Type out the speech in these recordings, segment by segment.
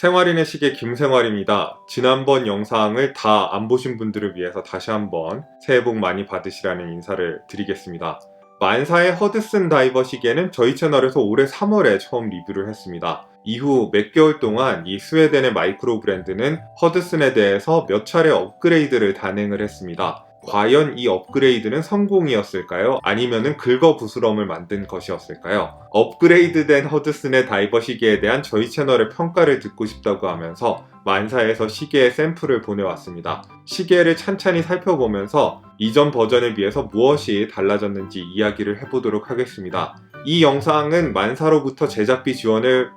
생활인의 시계 김생활입니다. 지난번 영상을 다 안 보신 분들을 위해서 다시 한번 새해 복 많이 받으시라는 인사를 드리겠습니다. 만사의 허드슨 다이버 시계는 저희 채널에서 올해 3월에 처음 리뷰를 했습니다. 이후 몇 개월 동안 이 스웨덴의 마이크로 브랜드는 허드슨에 대해서 몇 차례 업그레이드를 단행을 했습니다. 과연 이 업그레이드는 성공이었을까요? 아니면은 긁어부스럼을 만든 것이었을까요? 업그레이드된 허드슨의 다이버 시계에 대한 저희 채널의 평가를 듣고 싶다고 하면서 만사에서 시계의 샘플을 보내왔습니다. 시계를 찬찬히 살펴보면서 이전 버전에 비해서 무엇이 달라졌는지 이야기를 해보도록 하겠습니다. 이 영상은 만사로부터 제작비 지원을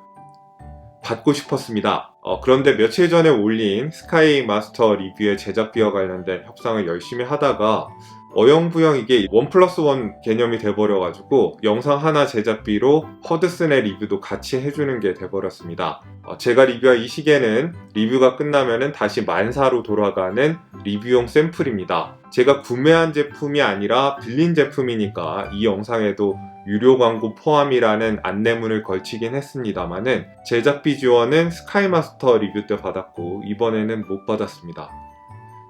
받고 싶었습니다. 그런데 며칠 전에 올린 스카이 마스터 리뷰의 제작비와 관련된 협상을 열심히 하다가 어영부영 이게 1+1 개념이 돼버려가지고 영상 하나 제작비로 허드슨의 리뷰도 같이 해주는 게 돼버렸습니다. 제가 리뷰한 이 시계는 리뷰가 끝나면은 다시 만사로 돌아가는 리뷰용 샘플입니다. 제가 구매한 제품이 아니라 빌린 제품이니까 이 영상에도 유료 광고 포함이라는 안내문을 걸치긴 했습니다만은 제작비 지원은 스카이마스터 리뷰 때 받았고 이번에는 못 받았습니다.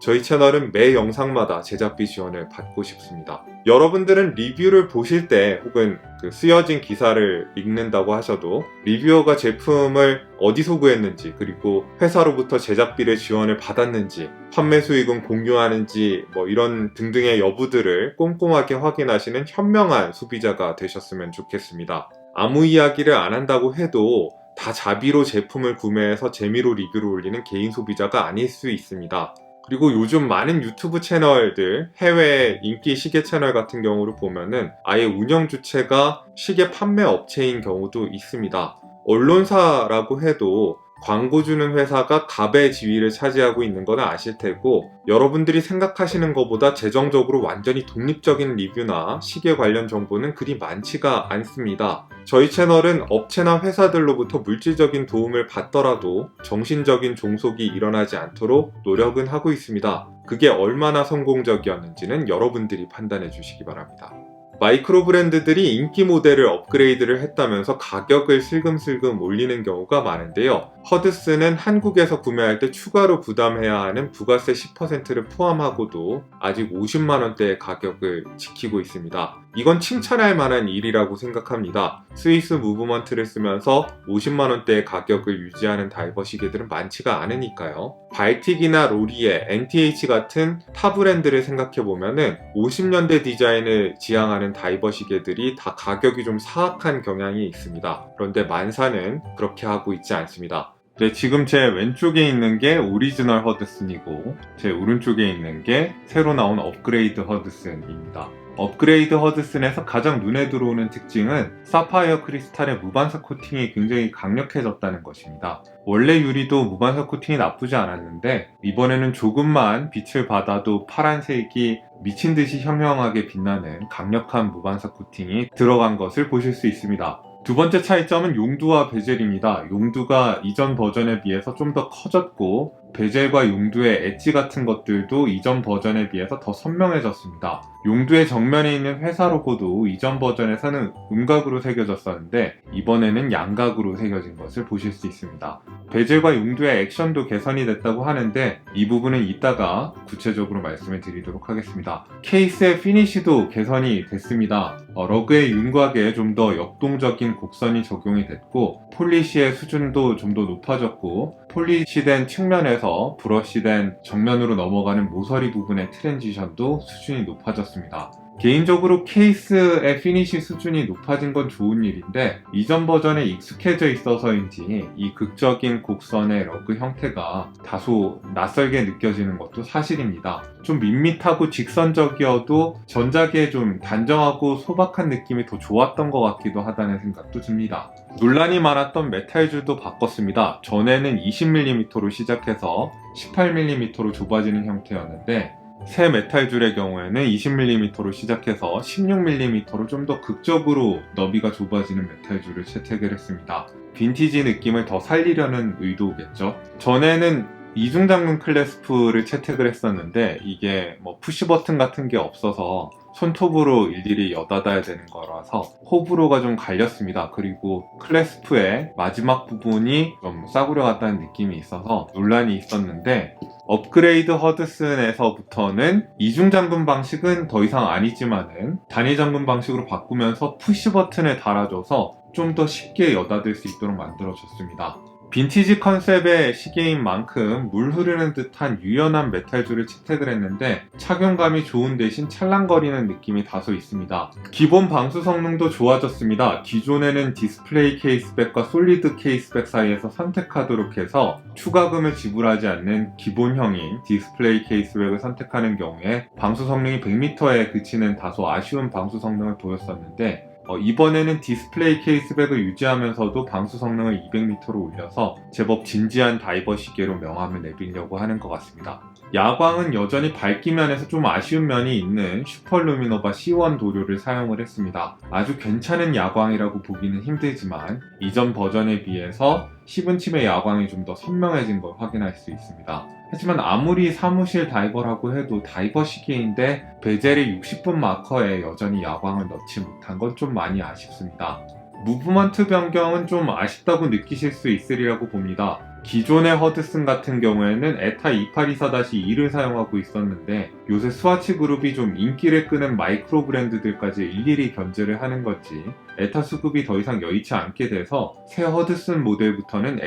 저희 채널은 매 영상마다 제작비 지원을 받고 싶습니다. 여러분들은 리뷰를 보실 때 혹은 쓰여진 기사를 읽는다고 하셔도 리뷰어가 제품을 어디서 구했는지 그리고 회사로부터 제작비를 지원을 받았는지 판매 수익은 공유하는지 이런 등등의 여부들을 꼼꼼하게 확인하시는 현명한 소비자가 되셨으면 좋겠습니다. 아무 이야기를 안 한다고 해도 다 자비로 제품을 구매해서 재미로 리뷰를 올리는 개인 소비자가 아닐 수 있습니다. 그리고 요즘 많은 유튜브 채널들, 해외 인기 시계 채널 같은 경우를 보면은 아예 운영 주체가 시계 판매 업체인 경우도 있습니다. 언론사라고 해도 광고 주는 회사가 갑의 지위를 차지하고 있는 건 아실 테고 여러분들이 생각하시는 것보다 재정적으로 완전히 독립적인 리뷰나 시계 관련 정보는 그리 많지가 않습니다. 저희 채널은 업체나 회사들로부터 물질적인 도움을 받더라도 정신적인 종속이 일어나지 않도록 노력은 하고 있습니다. 그게 얼마나 성공적이었는지는 여러분들이 판단해 주시기 바랍니다. 마이크로 브랜드들이 인기 모델을 업그레이드를 했다면서 가격을 슬금슬금 올리는 경우가 많은데요. 허드슨은 한국에서 구매할 때 추가로 부담해야 하는 부가세 10%를 포함하고도 아직 50만원대의 가격을 지키고 있습니다. 이건 칭찬할 만한 일이라고 생각합니다. 스위스 무브먼트를 쓰면서 50만원대의 가격을 유지하는 다이버 시계들은 많지가 않으니까요. 발틱이나 로리에, NTH 같은 타 브랜드를 생각해보면은 50년대 디자인을 지향하는 다이버 시계들이 다 가격이 좀 사악한 경향이 있습니다. 그런데 만사는 그렇게 하고 있지 않습니다. 지금 제 왼쪽에 있는 게 오리지널 허드슨이고 제 오른쪽에 있는 게 새로 나온 업그레이드 허드슨입니다. 업그레이드 허드슨에서 가장 눈에 들어오는 특징은 사파이어 크리스탈의 무반사 코팅이 굉장히 강력해졌다는 것입니다. 원래 유리도 무반사 코팅이 나쁘지 않았는데 이번에는 조금만 빛을 받아도 파란색이 미친듯이 현명하게 빛나는 강력한 무반사 코팅이 들어간 것을 보실 수 있습니다. 두 번째 차이점은 용두와 베젤입니다. 용두가 이전 버전에 비해서 좀 더 커졌고 베젤과 용두의 엣지 같은 것들도 이전 버전에 비해서 더 선명해졌습니다. 용두의 정면에 있는 회사 로고도 이전 버전에서는 음각으로 새겨졌었는데 이번에는 양각으로 새겨진 것을 보실 수 있습니다. 베젤과 용두의 액션도 개선이 됐다고 하는데 이 부분은 이따가 구체적으로 말씀을 드리도록 하겠습니다. 케이스의 피니쉬도 개선이 됐습니다. 러그의 윤곽에 좀 더 역동적인 곡선이 적용이 됐고 폴리시의 수준도 좀 더 높아졌고 폴리시된 측면에서 브러쉬된 정면으로 넘어가는 모서리 부분의 트랜지션도 수준이 높아졌습니다. 개인적으로 케이스의 피니쉬 수준이 높아진 건 좋은 일인데 이전 버전에 익숙해져 있어서인지 이 극적인 곡선의 러그 형태가 다소 낯설게 느껴지는 것도 사실입니다. 좀 밋밋하고 직선적이어도 전작에 좀 단정하고 소박한 느낌이 더 좋았던 것 같기도 하다는 생각도 듭니다. 논란이 많았던 메탈줄도 바꿨습니다. 전에는 20mm로 시작해서 18mm로 좁아지는 형태였는데 새 메탈줄의 경우에는 20mm로 시작해서 16mm로 좀 더 극적으로 너비가 좁아지는 메탈줄을 채택을 했습니다. 빈티지 느낌을 더 살리려는 의도겠죠. 전에는 이중장군 클래스프를 채택을 했었는데 이게 푸시 버튼 같은 게 없어서 손톱으로 일일이 여닫아야 되는 거라서 호불호가 좀 갈렸습니다. 그리고 클래스프의 마지막 부분이 좀 싸구려 같다는 느낌이 있어서 논란이 있었는데, 업그레이드 허드슨에서부터는 이중 잠금 방식은 더 이상 아니지만은 단위 잠금 방식으로 바꾸면서 푸시 버튼을 달아줘서 좀 더 쉽게 여닫을 수 있도록 만들어줬습니다. 빈티지 컨셉의 시계인 만큼 물 흐르는 듯한 유연한 메탈줄을 채택을 했는데 착용감이 좋은 대신 찰랑거리는 느낌이 다소 있습니다. 기본 방수 성능도 좋아졌습니다. 기존에는 디스플레이 케이스백과 솔리드 케이스백 사이에서 선택하도록 해서 추가금을 지불하지 않는 기본형인 디스플레이 케이스백을 선택하는 경우에 방수 성능이 100m에 그치는 다소 아쉬운 방수 성능을 보였었는데, 이번에는 디스플레이 케이스백을 유지하면서도 방수 성능을 200m로 올려서 제법 진지한 다이버 시계로 명함을 내밀려고 하는 것 같습니다. 야광은 여전히 밝기 면에서 좀 아쉬운 면이 있는 슈퍼루미노바 C1 도료를 사용을 했습니다. 아주 괜찮은 야광이라고 보기는 힘들지만 이전 버전에 비해서 10인침의 야광이 좀 더 선명해진 걸 확인할 수 있습니다. 하지만 아무리 사무실 다이버라고 해도 다이버 시계인데 베젤의 60분 마커에 여전히 야광을 넣지 못한 건 좀 많이 아쉽습니다. 무브먼트 변경은 좀 아쉽다고 느끼실 수 있으리라고 봅니다. 기존의 허드슨 같은 경우에는 에타 2824-2를 사용하고 있었는데 요새 스와치 그룹이 좀 인기를 끄는 마이크로 브랜드들까지 일일이 견제를 하는 건지 에타 수급이 더 이상 여의치 않게 돼서 새 허드슨 모델부터는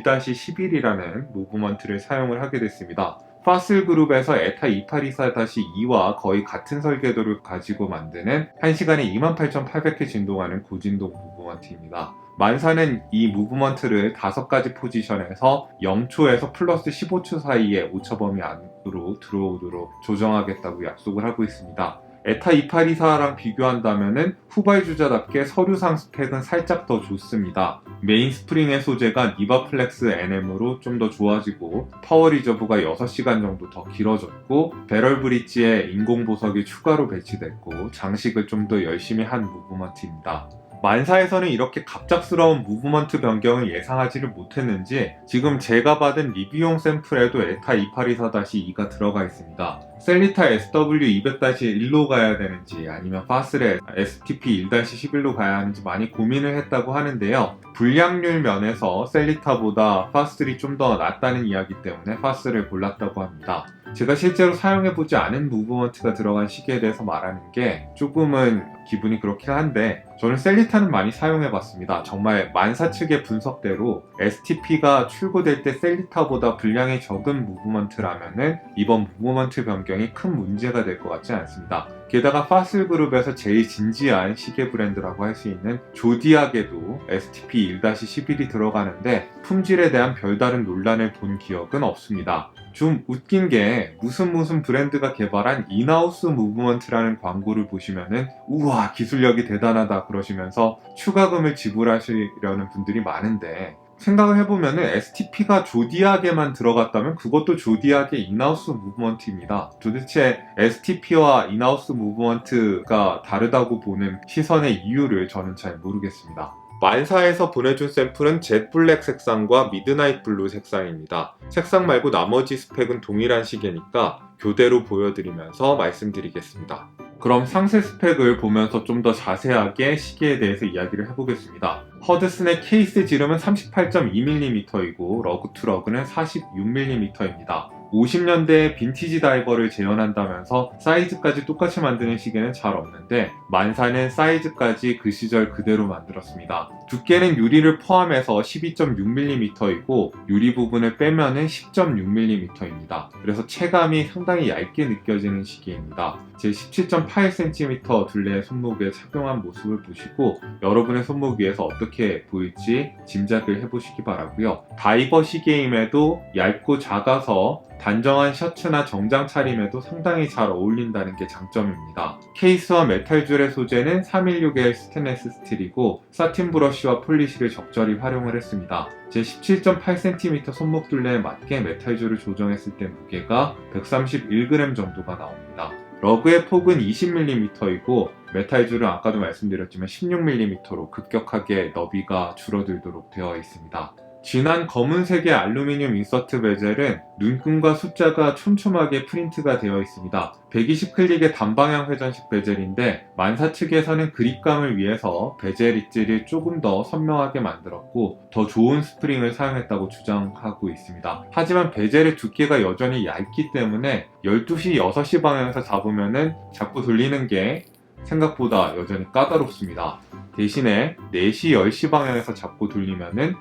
STP1-11이라는 무브먼트를 사용을 하게 됐습니다. 파슬 그룹에서 에타 2824-2와 거의 같은 설계도를 가지고 만드는 1시간에 28,800회 진동하는 고진동 무브먼트입니다. 만사는 이 무브먼트를 5가지 포지션에서 0초에서 플러스 15초 사이에 오차 범위 안으로 들어오도록 조정하겠다고 약속을 하고 있습니다. 에타 2824랑 비교한다면 후발주자답게 서류상 스펙은 살짝 더 좋습니다. 메인 스프링의 소재가 니바플렉스 NM으로 좀 더 좋아지고 파워 리저브가 6시간 정도 더 길어졌고 배럴 브릿지에 인공 보석이 추가로 배치됐고 장식을 좀 더 열심히 한 무브먼트입니다. 만사에서는 이렇게 갑작스러운 무브먼트 변경을 예상하지를 못했는지 지금 제가 받은 리뷰용 샘플에도 에타 2824-2가 들어가 있습니다. 셀리타 SW200-1로 가야 되는지 아니면 파슬의 STP1-11로 가야 하는지 많이 고민을 했다고 하는데요. 불량률 면에서 셀리타보다 파슬이 좀 더 낫다는 이야기 때문에 파슬을 골랐다고 합니다. 제가 실제로 사용해보지 않은 무브먼트가 들어간 시계에 대해서 말하는 게 조금은 기분이 그렇긴 한데 저는 셀리타는 많이 사용해봤습니다. 정말 만사 측의 분석대로 STP가 출고될 때 셀리타보다 분량이 적은 무브먼트라면은 이번 무브먼트 변경이 큰 문제가 될 것 같지 않습니다. 게다가 파슬 그룹에서 제일 진지한 시계 브랜드라고 할 수 있는 조디악에도 STP1-11이 들어가는데 품질에 대한 별다른 논란을 본 기억은 없습니다. 좀 웃긴 게 무슨 브랜드가 개발한 인하우스 무브먼트라는 광고를 보시면은 우와 기술력이 대단하다 그러시면서 추가금을 지불하시려는 분들이 많은데 생각을 해보면은 STP가 조디악에만 들어갔다면 그것도 조디악의 인하우스 무브먼트입니다. 도대체 STP와 인하우스 무브먼트가 다르다고 보는 시선의 이유를 저는 잘 모르겠습니다. 만사에서 보내준 샘플은 젯 블랙 색상과 미드나잇 블루 색상입니다. 색상 말고 나머지 스펙은 동일한 시계니까 교대로 보여드리면서 말씀드리겠습니다. 그럼 상세 스펙을 보면서 좀 더 자세하게 시계에 대해서 이야기를 해보겠습니다. 허드슨의 케이스 지름은 38.2mm이고 러그 투 러그는 46mm입니다. 50년대의 빈티지 다이버를 재현한다면서 사이즈까지 똑같이 만드는 시계는 잘 없는데 만사는 사이즈까지 그 시절 그대로 만들었습니다. 두께는 유리를 포함해서 12.6mm이고 유리 부분을 빼면은 10.6mm입니다. 그래서 체감이 상당히 얇게 느껴지는 시계입니다. 제 17.8cm 둘레의 손목에 착용한 모습을 보시고 여러분의 손목 위에서 어떻게 보일지 짐작을 해보시기 바라고요. 다이버 시계임에도 얇고 작아서 단정한 셔츠나 정장 차림에도 상당히 잘 어울린다는 게 장점입니다. 케이스와 메탈줄의 소재는 316L 스테인리스 스틸이고 사틴 브러쉬와 폴리시를 적절히 활용을 했습니다. 제 17.8cm 손목 둘레에 맞게 메탈줄을 조정했을 때 무게가 131g 정도가 나옵니다. 러그의 폭은 20mm이고 메탈줄은 아까도 말씀드렸지만 16mm로 급격하게 너비가 줄어들도록 되어 있습니다. 진한 검은색의 알루미늄 인서트 베젤은 눈금과 숫자가 촘촘하게 프린트가 되어 있습니다. 120클릭의 단방향 회전식 베젤인데 만사 측에서는 그립감을 위해서 베젤 릿질을 조금 더 선명하게 만들었고 더 좋은 스프링을 사용했다고 주장하고 있습니다. 하지만 베젤의 두께가 여전히 얇기 때문에 12시, 6시 방향에서 잡으면은 자꾸 돌리는 게 생각보다 여전히 까다롭습니다. 대신에 4시, 10시 방향에서 잡고 돌리면은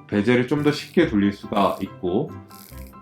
베젤을 좀 더 쉽게 돌릴 수가 있고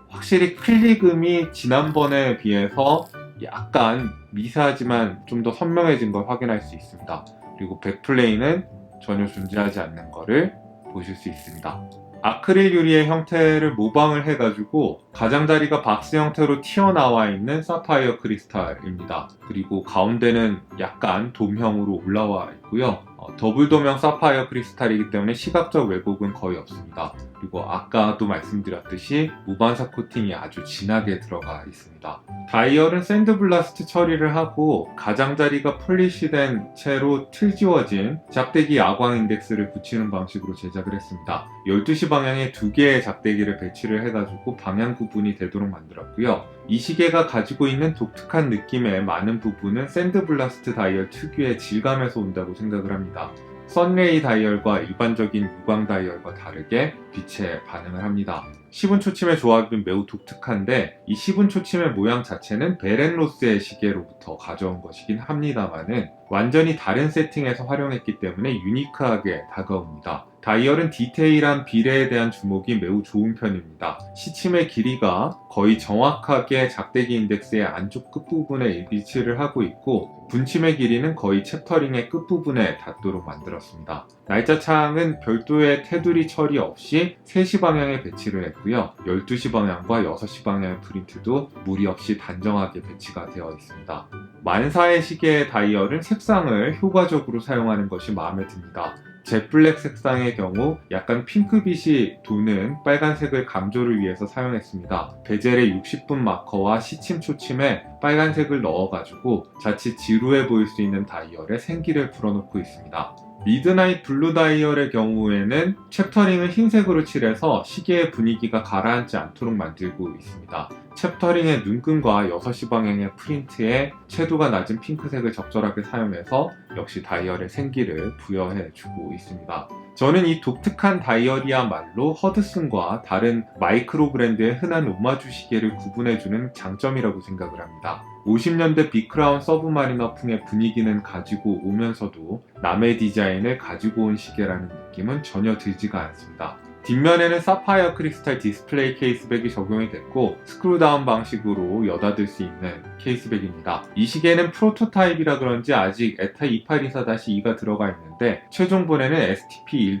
확실히 클릭음이 지난번에 비해서 약간 미세하지만 좀 더 선명해진 걸 확인할 수 있습니다. 그리고 백플레이는 전혀 존재하지 않는 것을 보실 수 있습니다. 아크릴 유리의 형태를 모방을 해가지고 가장자리가 박스 형태로 튀어나와 있는 사파이어 크리스탈입니다. 그리고 가운데는 약간 돔형으로 올라와 있고요. 더블 돔형 사파이어 크리스탈이기 때문에 시각적 왜곡은 거의 없습니다. 그리고 아까도 말씀드렸듯이 무반사 코팅이 아주 진하게 들어가 있습니다. 다이얼은 샌드블라스트 처리를 하고 가장자리가 폴리시된 채로 틀지워진 작대기 야광 인덱스를 붙이는 방식으로 제작을 했습니다. 12시 방향에 2개의 작대기를 배치를 해가지고 방향 구분이 되도록 만들었고요. 이 시계가 가지고 있는 독특한 느낌의 많은 부분은 샌드블라스트 다이얼 특유의 질감에서 온다고 생각을 합니다. 선레이 다이얼과 일반적인 유광 다이얼과 다르게 빛에 반응을 합니다. 시분 초침의 조합은 매우 독특한데 이 시분 초침의 모양 자체는 베렌로스의 시계로부터 가져온 것이긴 합니다만은 완전히 다른 세팅에서 활용했기 때문에 유니크하게 다가옵니다. 다이얼은 디테일한 비례에 대한 주목이 매우 좋은 편입니다. 시침의 길이가 거의 정확하게 작대기 인덱스의 안쪽 끝부분에 위치를 하고 있고 분침의 길이는 거의 챕터링의 끝부분에 닿도록 만들었습니다. 날짜창은 별도의 테두리 처리 없이 3시 방향에 배치를 했고요. 12시 방향과 6시 방향의 프린트도 무리 없이 단정하게 배치가 되어 있습니다. 만사의 시계의 다이얼은 색상을 효과적으로 사용하는 것이 마음에 듭니다. 젯블랙 색상의 경우 약간 핑크빛이 도는 빨간색을 감조를 위해서 사용했습니다. 베젤의 60분 마커와 시침 초침에 빨간색을 넣어가지고 자칫 지루해 보일 수 있는 다이얼에 생기를 불어넣고 있습니다. 미드나잇 블루 다이얼의 경우에는 챕터링을 흰색으로 칠해서 시계의 분위기가 가라앉지 않도록 만들고 있습니다. 챕터링의 눈금과 6시 방향의 프린트에 채도가 낮은 핑크색을 적절하게 사용해서 역시 다이얼의 생기를 부여해주고 있습니다. 저는 이 독특한 다이얼이야말로 허드슨과 다른 마이크로 브랜드의 흔한 오마주 시계를 구분해주는 장점이라고 생각을 합니다. 50년대 빅크라운 서브마리너풍의 분위기는 가지고 오면서도 남의 디자인을 가지고 온 시계라는 느낌은 전혀 들지가 않습니다. 뒷면에는 사파이어 크리스탈 디스플레이 케이스백이 적용이 됐고 스크루다운 방식으로 여닫을 수 있는 케이스백입니다. 이 시계는 프로토타입이라 그런지 아직 ETA 2824-2가 들어가 있는데 최종본에는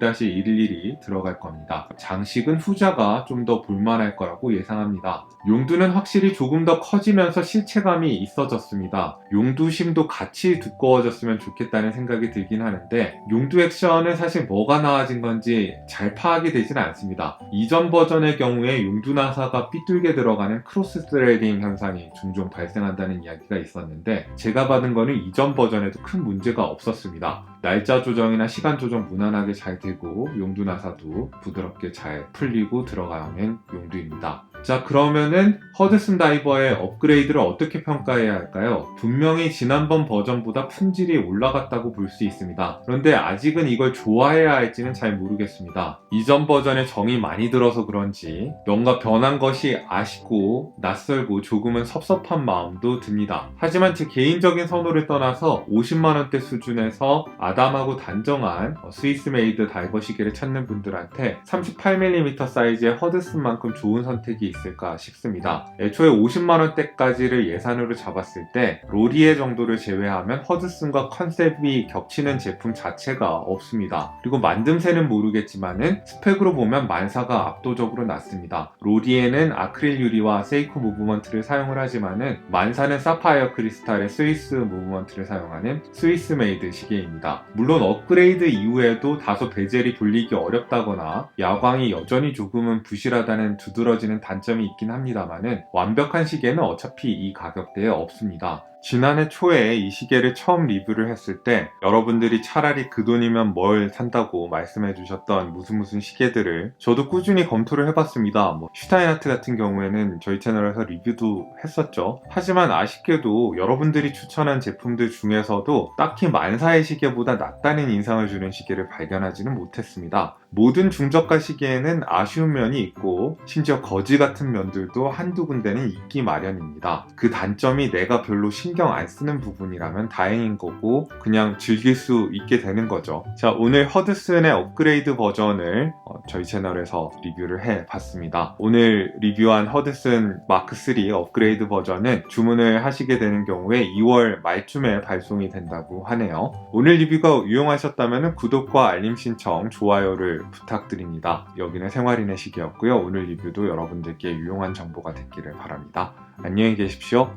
STP-1-111이 들어갈 겁니다. 장식은 후자가 좀 더 볼만할 거라고 예상합니다. 용두는 확실히 조금 더 커지면서 실체감이 있어졌습니다. 용두심도 같이 두꺼워졌으면 좋겠다는 생각이 들긴 하는데 용두 액션은 사실 뭐가 나아진 건지 잘 파악이 되진 않습니다. 이전 버전의 경우에 용두 나사가 삐뚤게 들어가는 크로스 스레딩 현상이 종종 발생한다는 이야기가 있었는데 제가 받은 거는 이전 버전에도 큰 문제가 없었습니다. 날짜 조정이나 시간 조정 무난하게 잘 되고 용두 나사도 부드럽게 잘 풀리고 들어가는 용두입니다. 자, 그러면은 허드슨 다이버의 업그레이드를 어떻게 평가해야 할까요? 분명히 지난번 버전보다 품질이 올라갔다고 볼 수 있습니다. 그런데 아직은 이걸 좋아해야 할지는 잘 모르겠습니다. 이전 버전에 정이 많이 들어서 그런지 뭔가 변한 것이 아쉽고 낯설고 조금은 섭섭한 마음도 듭니다. 하지만 제 개인적인 선호를 떠나서 50만원대 수준에서 아담하고 단정한 스위스 메이드 다이버 시계를 찾는 분들한테 38mm 사이즈의 허드슨만큼 좋은 선택이 있을까 싶습니다. 애초에 50만원대까지를 예산으로 잡았을 때 로리에 정도를 제외하면 허드슨과 컨셉이 겹치는 제품 자체가 없습니다. 그리고 만듦새는 모르겠지만은 스펙으로 보면 만사가 압도적으로 낮습니다. 로리에는 아크릴 유리와 세이코 무브먼트를 사용을 하지만은 만사는 사파이어 크리스탈의 스위스 무브먼트를 사용하는 스위스 메이드 시계입니다. 물론 업그레이드 이후에도 다소 베젤이 돌리기 어렵다거나 야광이 여전히 조금은 부실하다는 두드러지는 단점이 있긴 합니다만은 완벽한 시계는 어차피 이 가격대에 없습니다. 지난해 초에 이 시계를 처음 리뷰를 했을 때 여러분들이 차라리 그 돈이면 뭘 산다고 말씀해 주셨던 무슨 시계들을 저도 꾸준히 검토를 해봤습니다. 슈타인하트 같은 경우에는 저희 채널에서 리뷰도 했었죠. 하지만 아쉽게도 여러분들이 추천한 제품들 중에서도 딱히 만사의 시계보다 낫다는 인상을 주는 시계를 발견하지는 못했습니다. 모든 중저가 시계에는 아쉬운 면이 있고 심지어 거지 같은 면들도 한두 군데는 있기 마련입니다. 그 단점이 내가 별로 신경 안 쓰는 부분이라면 다행인 거고 그냥 즐길 수 있게 되는 거죠. 자, 오늘 허드슨의 업그레이드 버전을 저희 채널에서 리뷰를 해봤습니다. 오늘 리뷰한 허드슨 마크3 업그레이드 버전은 주문을 하시게 되는 경우에 2월 말쯤에 발송이 된다고 하네요. 오늘 리뷰가 유용하셨다면 구독과 알림 신청, 좋아요를 부탁드립니다. 여기는 생활인의 시계였고요. 오늘 리뷰도 여러분들께 유용한 정보가 됐기를 바랍니다. 안녕히 계십시오.